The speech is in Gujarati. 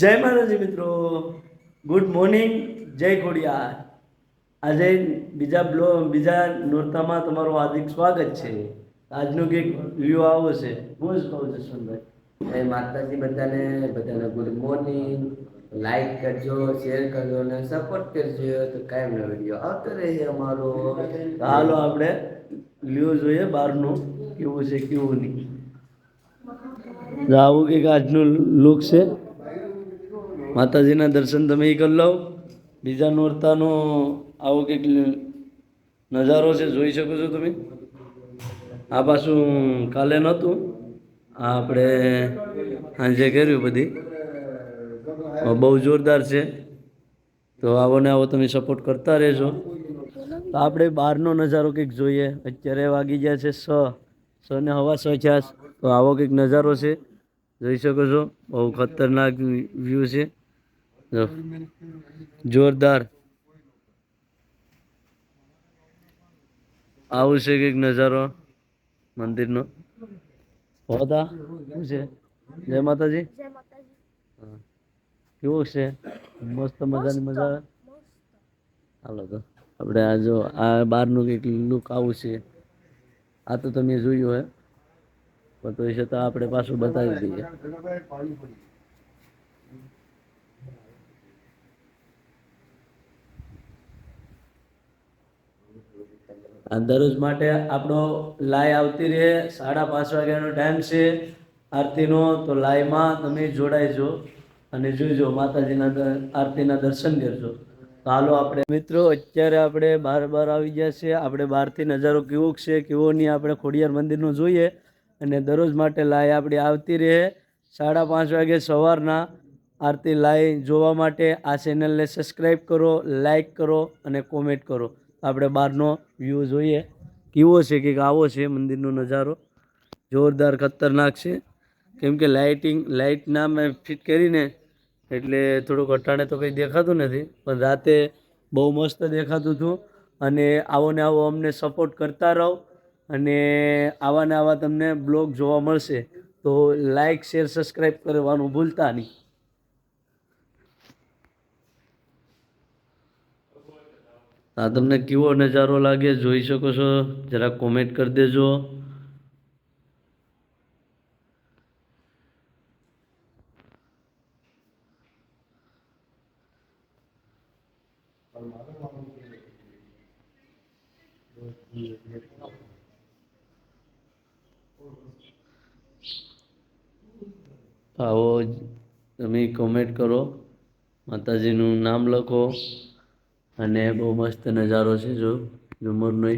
જય માતાજી મિત્રો, ગુડ મોર્નિંગ, જય ખોડિયાર। આજે બીજા નોરતામાં તમારું હાર્દિક સ્વાગત છે। આજનું કંઈક વ્યૂ આવો છે, હું જ કહું જશવંતભાઈ। જય માતાજી બધાને ગુડ મોર્નિંગ। લાઈક કરજો, શેર કરજો અને સપોર્ટ કરજો તો કાયમનો વિડીયો આવતો રહે અમારો। હાલો આપણે વ્યૂ જોઈએ બહારનું કેવું છે કેવું નહીં। આવું કંઈક આજનું લુક છે। માતાજીના દર્શન તમે કરી લો। બીજા નોરતાનો આવો કંઈક નજારો છે, જોઈ શકો છો તમે। આ પાછું કાલે નહોતું, આ આપણે સાંજે કર્યું બધી, બહુ જોરદાર છે। તો આવો ને આવો તમે સપોર્ટ કરતા રહેજો। તો આપણે બહારનો નજારો કંઈક જોઈએ। અત્યારે વાગી ગયા છે 6 ને હવા 6 થયા। તો આવો કંઈક નજારો છે, જોઈ શકો છો। બહુ ખતરનાક વ્યૂ છે, જોરદાર। આવું છે કંઈક નજારો મંદિરનો। હોતા શું છે? જય માતાજી। કેવું છે? મસ્ત મજાની મજા આવે। હાલો તો આપણે આ જો આ બહારનું કંઈક લુક આવું છે। આ તો તમે જોયું હે, પણ તો એ છતાં આપણે પાછું બતાવી દઈએ। દરરોજ માટે આપણો લાઈવ આવતી રહે। 5:30 વાગ્યાનો ટાઈમ છે આરતીનો। તો લાઈવમાં તમે જોડાઈજો અને જોઈજો, માતાજીના આરતીના દર્શન કરજો। તો હાલો આપણે મિત્રો, અત્યારે આપણે બહાર આવી ગયા છે। આપણે બહારથી નજારો કેવો છે કેવો નહીં આપણે ખોડિયાર મંદિરનો જોઈએ। અને દરરોજ માટે લાઈવ આપણી આવતી રહે 5:30 વાગે સવારના આરતી લાઈવ જોવા માટે આ ચેનલને સબસ્ક્રાઈબ કરો, લાઈક કરો અને કોમેન્ટ કરો। આપણે બહારનો વ્યૂ જોઈએ કેવો છે, કે આવો છે મંદિરનો નજારો। જોરદાર ખતરનાક છે, કેમ કે લાઇટ ના મેં ફિટ કરીને એટલે થોડુંક અટાણે તો કંઈ દેખાતું નથી, પણ રાતે બહુ મસ્ત દેખાતું હતું। અને આવો ને આવો અમને સપોર્ટ કરતા રહો, અને આવા ને આવા તમને બ્લોગ જોવા મળશે। તો લાઈક, શેર, સબસ્ક્રાઈબ કરવાનું ભૂલતા નહીં। આ તમને કેવો નજારો લાગે જોઈ શકો છો, જરા કોમેન્ટ કરી દેજો। આવો તમે કોમેન્ટ કરો, માતાજીનું નામ લખો, અને બહુ મસ્ત નજારો છે જો ઝુમરનો।